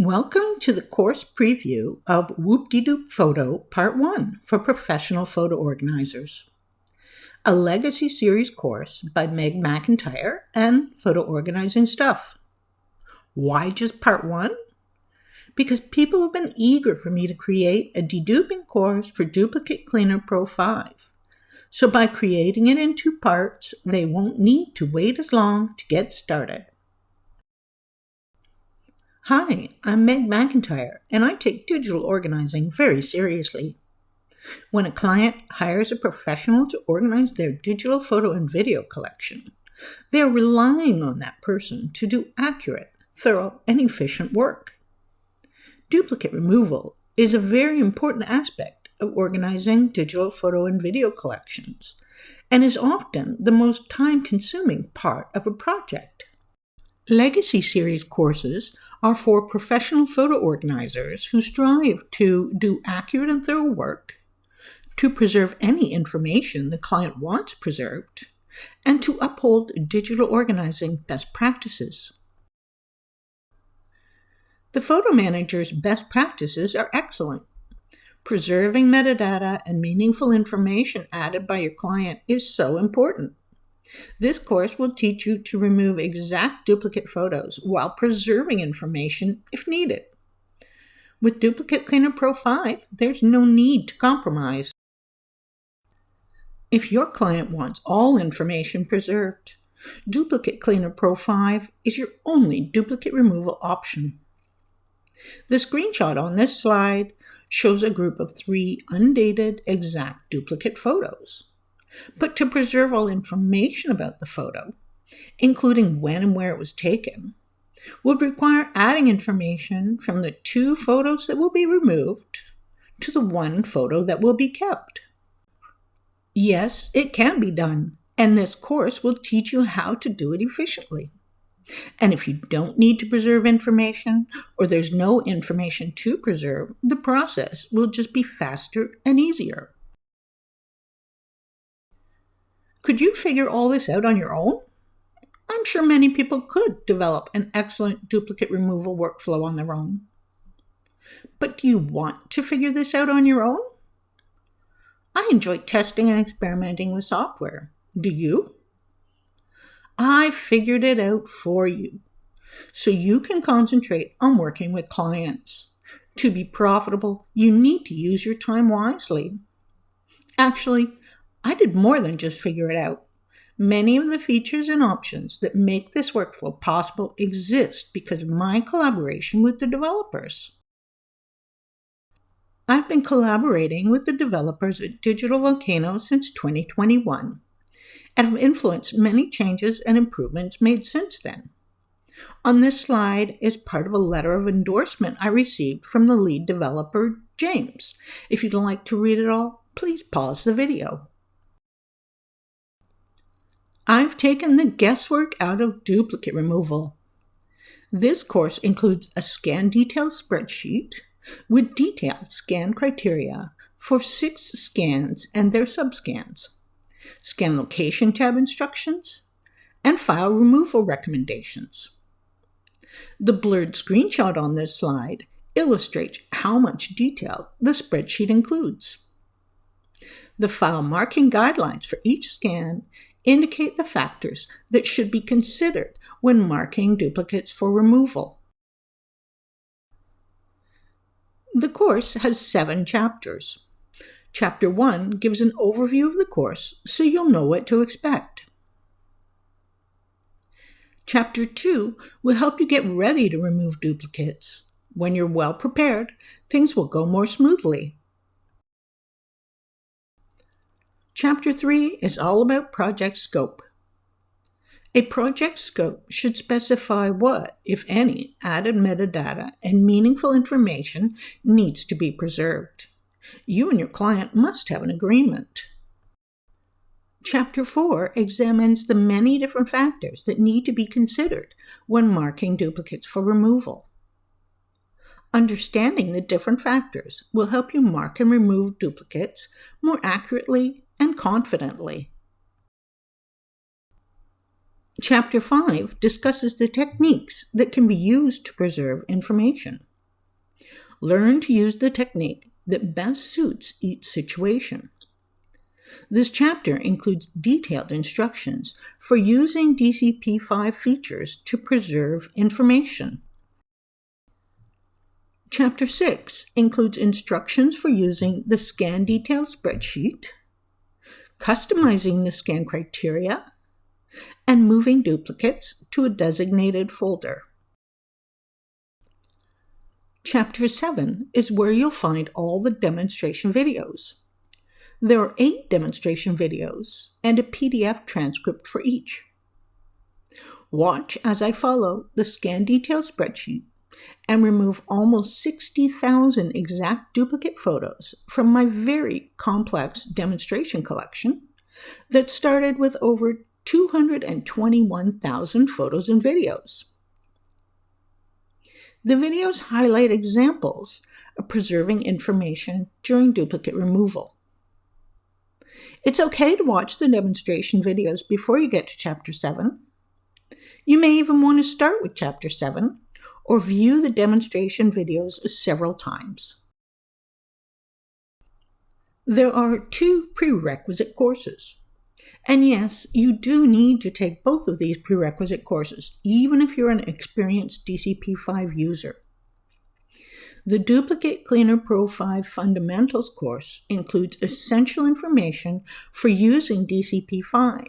Welcome to the course preview of Whoop De-Dupe Photo Part 1 for professional photo organizers, a legacy series course by Meg McIntyre and Photo Organizing Stuff. Why just Part 1? Because people have been eager for me to create a de-duping course for Duplicate Cleaner Pro 5. So by creating it in 2 parts, they won't need to wait as long to get started. Hi, I'm Meg McIntyre, and I take digital organizing very seriously. When a client hires a professional to organize their digital photo and video collection, they are relying on that person to do accurate, thorough, and efficient work. Duplicate removal is a very important aspect of organizing digital photo and video collections, and is often the most time-consuming part of a project. Legacy series courses are for professional photo organizers who strive to do accurate and thorough work, to preserve any information the client wants preserved, and to uphold digital organizing best practices. The photo manager's best practices are excellent. Preserving metadata and meaningful information added by your client is so important. This course will teach you to remove exact duplicate photos while preserving information if needed. With Duplicate Cleaner Pro 5, there's no need to compromise. If your client wants all information preserved, Duplicate Cleaner Pro 5 is your only duplicate removal option. The screenshot on this slide shows a group of 3 undated exact duplicate photos. But to preserve all information about the photo, including when and where it was taken, would require adding information from the 2 photos that will be removed to the 1 photo that will be kept. Yes, it can be done, and this course will teach you how to do it efficiently. And if you don't need to preserve information, or there's no information to preserve, the process will just be faster and easier. Could you figure all this out on your own? I'm sure many people could develop an excellent duplicate removal workflow on their own. But do you want to figure this out on your own? I enjoy testing and experimenting with software. Do you? I figured it out for you, so you can concentrate on working with clients. To be profitable, you need to use your time wisely. Actually, I did more than just figure it out. Many of the features and options that make this workflow possible exist because of my collaboration with the developers. I've been collaborating with the developers at Digital Volcano since 2021 and have influenced many changes and improvements made since then. On this slide is part of a letter of endorsement I received from the lead developer, James. If you'd like to read it all, please pause the video. I've taken the guesswork out of duplicate removal. This course includes a scan detail spreadsheet with detailed scan criteria for 6 scans and their subscans, scan location tab instructions, and file removal recommendations. The blurred screenshot on this slide illustrates how much detail the spreadsheet includes. The file marking guidelines for each scan indicate the factors that should be considered when marking duplicates for removal. The course has 7 chapters. Chapter 1 gives an overview of the course so you'll know what to expect. Chapter 2 will help you get ready to remove duplicates. When you're well prepared, things will go more smoothly. Chapter 3 is all about project scope. A project scope should specify what, if any, added metadata and meaningful information needs to be preserved. You and your client must have an agreement. Chapter 4 examines the many different factors that need to be considered when marking duplicates for removal. Understanding the different factors will help you mark and remove duplicates more accurately and confidently. Chapter 5 discusses the techniques that can be used to preserve information. Learn to use the technique that best suits each situation. This chapter includes detailed instructions for using DCP-5 features to preserve information. Chapter 6 includes instructions for using the scan detail spreadsheet, customizing the scan criteria, and moving duplicates to a designated folder. Chapter 7 is where you'll find all the demonstration videos. There are 8 demonstration videos and a PDF transcript for each. Watch as I follow the scan detail spreadsheet and remove almost 60,000 exact duplicate photos from my very complex demonstration collection that started with over 221,000 photos and videos. The videos highlight examples of preserving information during duplicate removal. It's okay to watch the demonstration videos before you get to Chapter 7. You may even want to start with Chapter 7 or view the demonstration videos several times. There are 2 prerequisite courses. And yes, you do need to take both of these prerequisite courses, even if you're an experienced DCP-5 user. The Duplicate Cleaner Pro 5 Fundamentals course includes essential information for using DCP-5,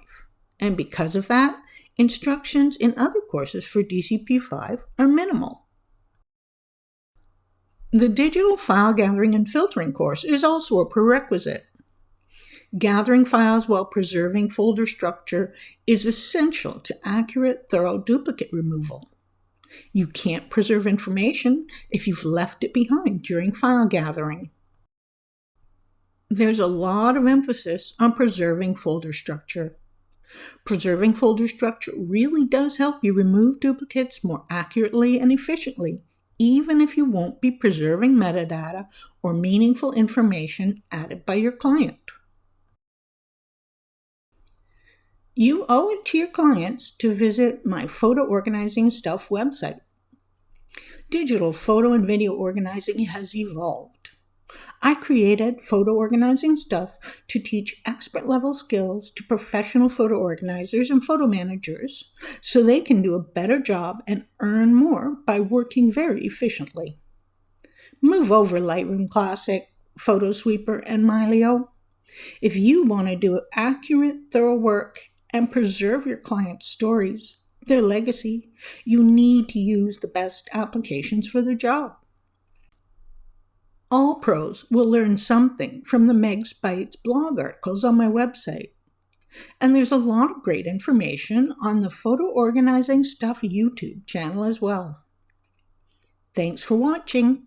and because of that, instructions in other courses for DCP-5 are minimal. The Digital File Gathering and Filtering course is also a prerequisite. Gathering files while preserving folder structure is essential to accurate, thorough duplicate removal. You can't preserve information if you've left it behind during file gathering. There's a lot of emphasis on preserving folder structure. Preserving folder structure really does help you remove duplicates more accurately and efficiently, even if you won't be preserving metadata or meaningful information added by your client. You owe it to your clients to visit my Photo Organizing Stuff website. Digital photo and video organizing has evolved. I created Photo Organizing Stuff to teach expert-level skills to professional photo organizers and photo managers so they can do a better job and earn more by working very efficiently. Move over Lightroom Classic, PhotoSweeper and Mylio. If you want to do accurate, thorough work and preserve your clients' stories, their legacy, you need to use the best applications for the job. All pros will learn something from the Meg's Bytes blog articles on my website. And there's a lot of great information on the Photo Organizing Stuff YouTube channel as well. Thanks for watching.